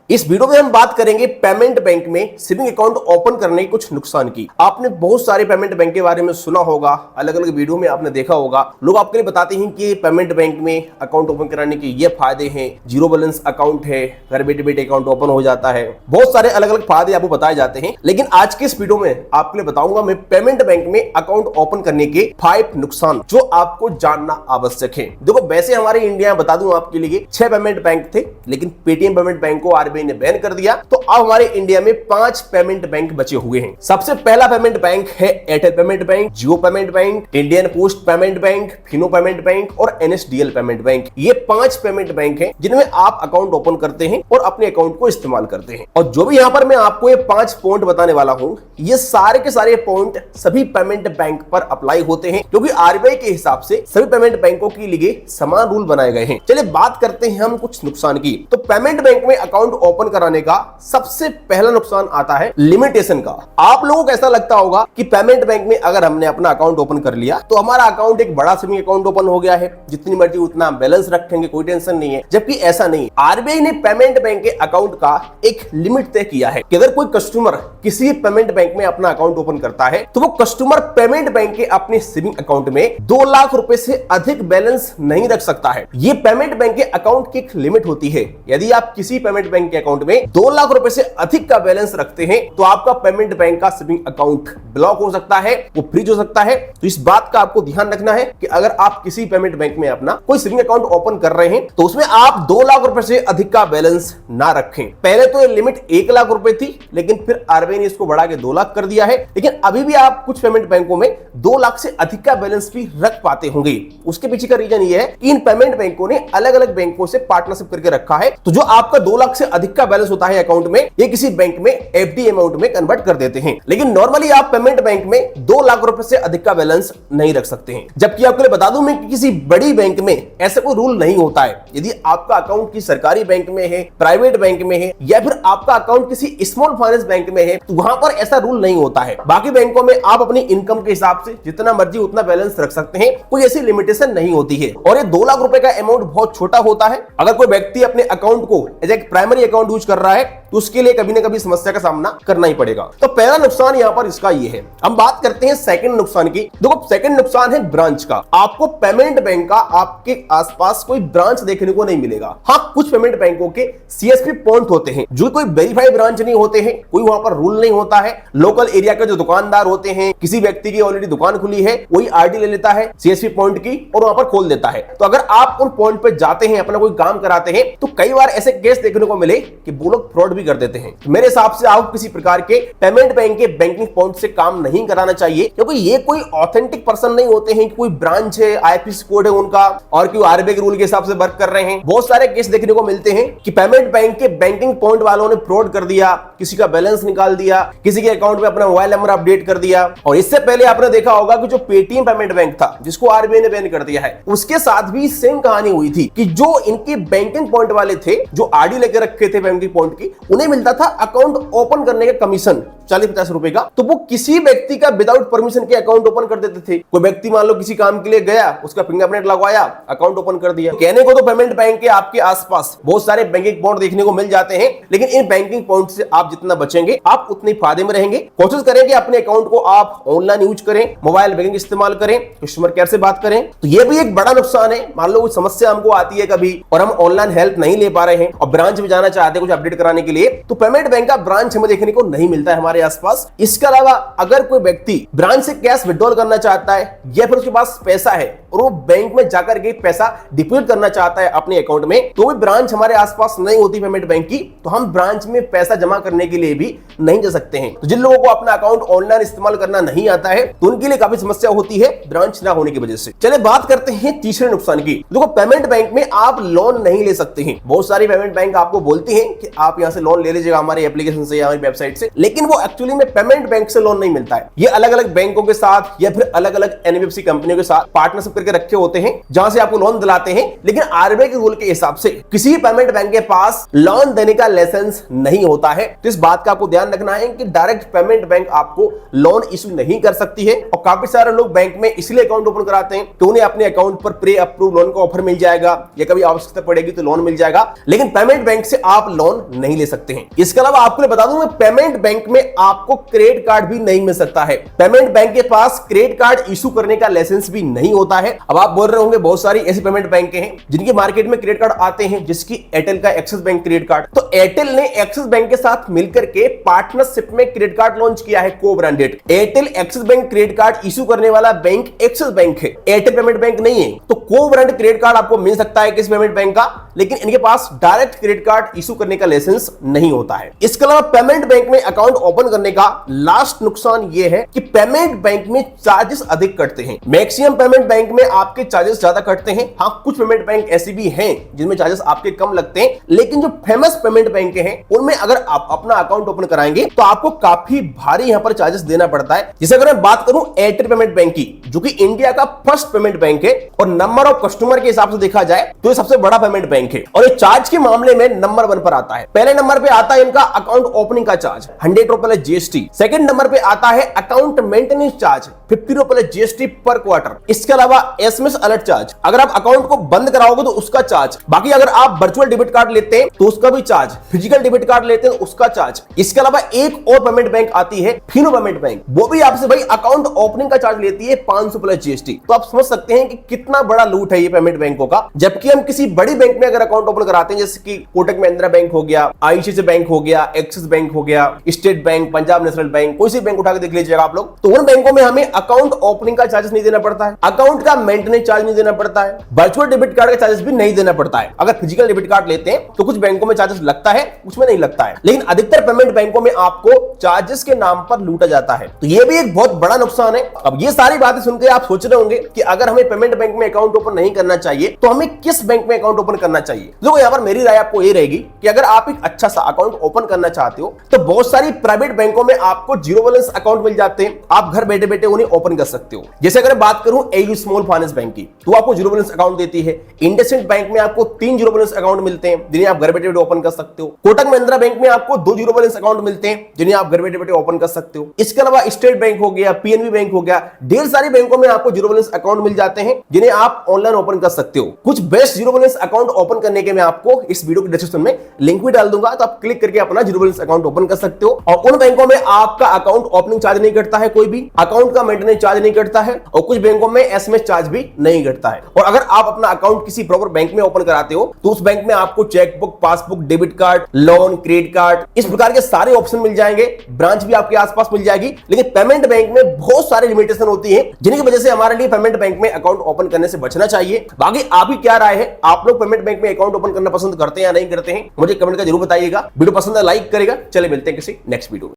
इस वीडियो में हम बात करेंगे पेमेंट बैंक में सेविंग अकाउंट ओपन करने के कुछ नुकसान की। आपने बहुत सारे पेमेंट बैंक के बारे में सुना होगा, अलग अलग वीडियो में आपने देखा होगा। लोग आपके लिए बताते हैं कि पेमेंट बैंक में अकाउंट ओपन कराने के ये फायदे हैं, जीरो बैलेंस अकाउंट है, घर बैठे बैठे अकाउंट ओपन हो जाता है, बहुत सारे अलग अलग फायदे आपको बताए जाते हैं। लेकिन आज के इस वीडियो में आपके लिए बताऊंगा मैं पेमेंट बैंक में अकाउंट ओपन करने के 5 नुकसान जो आपको जानना आवश्यक है। देखो, वैसे हमारे इंडिया में बता दूं आपके लिए 6 पेमेंट बैंक थे, लेकिन पेटीएम पेमेंट बैंक को आरबीआई ने बैन कर दिया। तो अब हमारे इंडिया में 5 पेमेंट बैंक बचे हुए हैं। सबसे पहला पेमेंट बैंक है Airtel payment bank, Jio payment bank, Indian post payment bank, Fino payment bank और एनएसडीएल पेमेंट बैंक। ये 5 पेमेंट बैंक हैं जिनमें आप अकाउंट ओपन करते हैं और अपने अकाउंट को इस्तेमाल करते हैं। और जो भी यहां पर मैं आपको ये 5 पॉइंट बताने वाला हूं, ये सारे के सारे पॉइंट सभी पेमेंट बैंक पर अप्लाई होते हैं, क्योंकि आरबीआई के हिसाब से सभी पेमेंट बैंकों के लिए समान रूल बनाए गए हैं। चलिए बात करते हैं हम कुछ नुकसान की। तो पेमेंट बैंक में अकाउंट ओपन कराने का सबसे पहला नुकसान आता है लिमिटेशन का। आप लोगों को ऐसा लगता होगा कि पेमेंट बैंक में अगर हमने अपना अकाउंट ओपन कर लिया तो हमारा अकाउंट एक बड़ा सेविंग अकाउंट ओपन हो गया है, जितनी मर्जी उतना बैलेंस रखेंगे, कोई टेंशन नहीं है। जबकि ऐसा नहीं। आरबीआई ने पेमेंट बैंक के अकाउंट का एक लिमिट तय किया है कि अगर कोई कस्टमर किसी पेमेंट बैंक में अपना अकाउंट ओपन करता है तो वो कस्टमर पेमेंट बैंक के अपने सेविंग अकाउंट में 2 लाख रुपए से अधिक बैलेंस नहीं रख सकता है। ये पेमेंट बैंक के अकाउंट की एक लिमिट होती है। यदि आप किसी पेमेंट बैंक के अकाउंट में 2 लाख रुपए से अधिक का बैलेंस रखते हैं तो आपका पेमेंट बैंक का सेविंग अकाउंट ब्लॉक हो सकता है, वो फ्रीज हो सकता है। तो इस बात का आपको ध्यान रखना है कि अगर आप किसी पेमेंट बैंक में अपना कोई सेविंग अकाउंट ओपन कर रहे हैं तो उसमें आप 2 लाख रुपए से अधिक का बैलेंस ना रखें। पहले तो ये लिमिट 1 लाख रुपए थी, लेकिन फिर आरबीआई ने इसको बढ़ा के 2 लाख कर दिया है। लेकिन अभी भी आप कुछ पेमेंट बैंकों में 2 लाख से अधिक का बैलेंस भी रख पाते होंगे। उसके पीछे का रीजन ये है कि इन पेमेंट बैंकों ने अलग अलग बैंकों से पार्टनरशिप करके रखा है। तो जो आपका 2 लाख से अधिक का बैलेंस होता है अकाउंट में, ये किसी बैंक में एफडी अमाउंट में कन्वर्ट कर देते हैं। लेकिन नॉर्मली आप पेमेंट बैंक में 2 लाख रुपए से अधिक का बैलेंस नहीं रख सकते हैं। जबकि आपको बता दूं मैं कि किसी बड़ी बैंक में ऐसा कोई रूल नहीं होता है। यदि आपका अकाउंट किसी सरकारी बैंक में है, प्राइवेट बैंक में है, या फिर आपका अकाउंट किसी स्मॉल फाइनेंस बैंक में है, तो वहां पर ऐसा रूल नहीं होता है। बाकी बैंकों में आप अपनी इनकम के हिसाब से जितना मर्जी उतना बैलेंस रख सकते हैं, कोई ऐसी लिमिटेशन नहीं होती है। और ये 2 लाख रुपए का अमाउंट बहुत छोटा होता है। अगर कोई व्यक्ति अपने अकाउंट को as a primary account use कर रहा है तो उसके लिए कभी ना कभी समस्या का सामना करना ही पड़ेगा। तो पहला नुकसान यहां पर इसका ये है। हम बात करते हैं सेकंड नुकसान की। देखो, सेकंड नुकसान है ब्रांच का। आपको पेमेंट बैंक का आपके आसपास कोई ब्रांच देखने को नहीं मिलेगा। हाँ, कुछ पेमेंट बैंकों के सीएसपी पॉइंट होते हैं जो कोई वेरीफाइड ब्रांच नहीं होते हैं, कोई वहां पर रूल नहीं होता है। लोकल एरिया के जो दुकानदार होते हैं, किसी व्यक्ति की ऑलरेडी दुकान खुली है, वही आरडी ले लेता है सीएसपी पॉइंट की और वहां पर खोल देता है। तो अगर आप उन पॉइंट पे जाते हैं, अपना कोई काम कराते हैं, तो कई बार ऐसे केस देखने को मिले कि वो लोग फ्रॉड भी कर देते हैं। मेरे हिसाब से आप किसी प्रकार के पेमेंट बैंक के बैंकिंग पॉइंट से काम नहीं कराना चाहिए, क्योंकि ये कोई ऑथेंटिक पर्सन नहीं होते हैं कि कोई ब्रांच है, आईएफएससी कोड है उनका और कोई आरबीआई के रूल के हिसाब से वर्क कर रहे हैं। बहुत सारे केस देखने को मिलते हैं कि पेमेंट बैंक के बैंकिंग पॉइंट वालों ने फ्रॉड कर दिया, किसी का बैलेंस निकाल दिया, किसी के अकाउंट में अपना मोबाइल नंबर अपडेट कर दिया। और इससे पहले आपने देखा होगा कि जो पेटीएम पेमेंट बैंक था, जिसको आरबीआई ने बैन कर दिया है, उसके साथ भी सेम कहानी हुई थी कि जो इनके बैंकिंग पॉइंट वाले थे, जो आरडी लेके रखे थे बैंकिंग पॉइंट की, उन्हें मिलता था अकाउंट ओपन करने का कमीशन 40-50 रुपए का। तो वो किसी व्यक्ति का विदाउट परमिशन के अकाउंट ओपन कर देते थे। कोई व्यक्ति मान लो किसी काम के लिए गया, उसका फिंगरप्रिंट लगवाया, अकाउंट ओपन कर दिया। कहने को तो पेमेंट बैंक के आपके आसपास बहुत सारे बैंकिंग पॉइंट देखने को मिल जाते हैं, लेकिन इन बैंकिंग पॉइंट से आप जितना बचेंगे आप उतने फायदे में रहेंगे। कोशिश करें कि अपने अकाउंट को आप ऑनलाइन यूज करें, मोबाइल बैंकिंग इस्तेमाल करें, कस्टमर केयर से बात करें। तो ये भी एक बड़ा नुकसान है। मान लो कोई समस्या हमको आती है कभी और हम ऑनलाइन हेल्प नहीं ले पा रहे हैं और ब्रांच में जाना चाहते हैं कुछ अपडेट कराने के लिए, तो पेमेंट बैंक का ब्रांच हमें देखने को नहीं मिलता है हमारे आसपास। इसके अलावा अगर कोई व्यक्ति ब्रांच से कैश विड्रॉल करना चाहता है या फिर उसके पास पैसा है और वो बैंक में जाकर के पैसा डिपॉजिट करना चाहता है अपने अकाउंट में, तो भी ब्रांच हमारे आसपास नहीं होती पेमेंट बैंक की, तो हम ब्रांच में पैसा जमा करने के लिए भी नहीं जा सकते हैं। तो जिन लोगों को अपना अकाउंट ऑनलाइन इस्तेमाल करना नहीं आता है तो उनके लिए काफी समस्या होती है ब्रांच ना होने की वजह से। चलिए बात करते हैं तीसरे नुकसान की। देखो, पेमेंट बैंक में आप लोन नहीं ले सकते हैं। बहुत सारी पेमेंट बैंक आपको बोलती हैं कि आप यहां से लोन ले लीजिएगा हमारे एप्लीकेशन से या हमारी वेबसाइट से, लेकिन वो एक्चुअली में पेमेंट बैंक से लोन नहीं मिलता है। ये अलग अलग बैंकों के साथ या फिर अलग अलग एनबीएफसी कंपनियों के साथ पार्टनरशिप करके रखे होते हैं, जहां से आपको लोन दिलाते हैं। लेकिन आरबीआई के रूल के हिसाब से किसी पेमेंट बैंक के पास लोन देने का लाइसेंस नहीं होता है। तो इस बात का आपको ध्यान ध्यान रखना है कि डायरेक्ट पेमेंट बैंक आपको लोन इशू नहीं कर सकती है। और काफी सारे लोग बैंक में इसलिए अकाउंट ओपन कराते हैं कि उन्हें अपने अकाउंट पर प्री अप्रूव लोन का ऑफर मिल जाएगा या कभी आवश्यकता पड़ेगी तो लोन मिल जाएगा, लेकिन पेमेंट बैंक से आप लोन नहीं ले सकते हैं। इसके अलावा आपको बता दूं, पेमेंट बैंक में आपको क्रेडिट कार्ड भी नहीं मिल सकता है। पेमेंट बैंक के पास क्रेडिट कार्ड इशू करने का लाइसेंस भी नहीं होता है। अब आप बोल रहे होंगे बहुत सारी ऐसी पेमेंट बैंक हैं जिनके मार्केट में क्रेडिट कार्ड आते हैं, जिसकी एयरटेल का एक्सिस बैंक क्रेडिट कार्ड। तो एयरटेल ने एक्सिस बैंक के साथ मिलकर के पार्टनरशिप में क्रेडिट कार्ड लॉन्च किया है को branded. Airtel axis bank credit card issue करने वाला बैंक एक्सिस बैंक है, एयरटेल पेमेंट बैंक नहीं है। तो को ब्रांड क्रेडिट कार्ड आपको मिल सकता है किस पेमेंट बैंक का, लेकिन इनके पास डायरेक्ट क्रेडिट कार्ड इशू करने का लाइसेंस नहीं होता है। इसके अलावा पेमेंट बैंक में अकाउंट ओपन करने का लास्ट नुकसान यह है कि पेमेंट बैंक में चार्जेस अधिक कटते हैं। मैक्सिमम पेमेंट बैंक में आपके चार्जेस ज्यादा कटते हैं। हाँ, कुछ पेमेंट बैंक ऐसे भी हैं जिनमें चार्जेस आपके कम लगते हैं, लेकिन जो फेमस पेमेंट बैंक हैं उनमें अगर आप अपना अकाउंट ओपन कराएंगे तो आपको काफी भारी यहां पर चार्जेस देना पड़ता है। जैसे अगर मैं बात करूं एयरटेल पेमेंट बैंक की, जो कि इंडिया का फर्स्ट पेमेंट बैंक है और नंबर ऑफ कस्टमर के हिसाब से देखा जाए तो ये सबसे बड़ा पेमेंट बैंक है और ये चार्ज के मामले में नंबर 1 पर आता है। पहले नंबर पे आता है इनका अकाउंट ओपनिंग का चार्ज 100 रुपए जीएसटी। सेकंड नंबर पे आता है अकाउंट मेंटेनेंस चार्ज 50 रुपए जीएसटी पर क्वार्टर। इसके अलावा एसएमएस अलर्ट चार्ज, अगर आप अकाउंट को बंद कराओगे तो उसका चार्ज, बाकी अगर आप वर्चुअल डेबिट कार्ड लेते हैं तो उसका भी चार्ज, फिजिकल डेबिट कार्ड लेते हैं उसका चार्ज। इसके अलावा एक और पेमेंट बैंक आती है फिनो पेमेंट बैंक, वो भी आपसे भाई अकाउंट ओपनिंग का चार्ज लेती है 500 प्लस जीएसटी। तो आप समझ सकते हैं कि कितना बड़ा लूट है ये पेमेंट बैंकों का। जबकि हम किसी बड़ी बैंक में अगर अकाउंट ओपन कराते हैं, जैसे कि कोटक महिंद्रा बैंक हो गया, आईसीआईसीआई बैंक हो गया, एक्सिस बैंक हो गया, state bank, Punjab national bank, कोई सी बैंक उठा के देख लीजिएगा आप लोग, तो उन बैंकों में हमें अकाउंट ओपनिंग का चार्जेस नहीं देना पड़ता है, अकाउंट का मेंटेनेंस चार्ज नहीं देना पड़ता है, वर्चुअल डेबिट कार्ड का चार्जेस भी नहीं देना पड़ता है। अगर फिजिकल डेबिट कार्ड लेते हैं तो कुछ बैंकों में चार्जेस लगता है, उसमें नहीं लगता है, लेकिन अधिकतर पेमेंट बैंकों में आपको चार्जेस के नाम पर लूटा जाता है। तो ये भी एक बहुत बड़ा नुकसान है। अब ये सारी बातें सुनकर आप सोच रहे होंगे कि अगर हमें पेमेंट बैंक में अकाउंट ओपन नहीं करना चाहिए तो हमें किस बैंक में अकाउंट ओपन करना चाहिए। देखो यहां पर मेरी राय आपको ये रहेगी कि अगर आप एक अच्छा सा अकाउंट ओपन करना चाहते हो तो बहुत सारी प्राइवेट बैंकों में आपको जीरो बैलेंस अकाउंट मिल जाते हैं, आप घर बैठे बैठे उन्हें ओपन कर सकते हो। जैसे अगर बात करूं एयू स्मॉल फाइनेंस बैंक की, तो आपको जीरो बैलेंस अकाउंट देती है। इंडसइंड बैंक में आपको 3 जीरो बैलेंस अकाउंट मिलते हैं जिन्हें आप घर बैठे बैठे ओपन कर सकते हो। कोटक महिंद्रा बैंक में आपको 2 जीरो बैलेंस अकाउंट मिलते हैं जिन्हें आप घर बैठे बैठे ओपन कर सकते हो। इसके अलावा स्टेट बैंक हो गया, पीएनबी बैंक हो गया, ढेर सारी बैंकों में आपको जीरो बैलेंस अकाउंट मिल जाते हैं जिन्हें आप ऑनलाइन ओपन कर सकते हो। कुछ best zero balance account open करने के मैं आपको इस वीडियो के डिस्क्रिप्शन में लिंक भी डाल दूंगा, तो आप क्लिक करके अपना जीरो बैलेंस अकाउंट ओपन कर सकते हो। और उन बैंकों में आपका अकाउंट ओपनिंग चार्ज नहीं कटता है, कोई भी अकाउंट का मेंटेनेंस चार्ज नहीं कटता है, और कुछ बैंकों में एसएमएस चार्ज भी नहीं कटता है। और अगर आप अपना अकाउंट किसी प्रॉपर बैंक में ओपन कराते हो तो उस बैंक में आपको chequebook, passbook, debit card, loan, credit card, इस प्रकार के सारे ऑप्शन मिल जाएंगे। ब्रांच भी आपके आसपास मिल जाएगी। लेकिन पेमेंट बैंक में बहुत सारी लिमिटेशन होती है जिनकी वजह से हमारे लिए पेमेंट बैंक में अकाउंट ओपन करने से बचना चाहिए। बाकी आपकी क्या राय है, आप लोग पेमेंट बैंक में अकाउंट ओपन करना पसंद करते हैं या नहीं करते हैं, मुझे कमेंट का जरूर बताइएगा। वीडियो पसंद है लाइक करेगा। चले मिलते हैं किसी नेक्स्ट वीडियो में।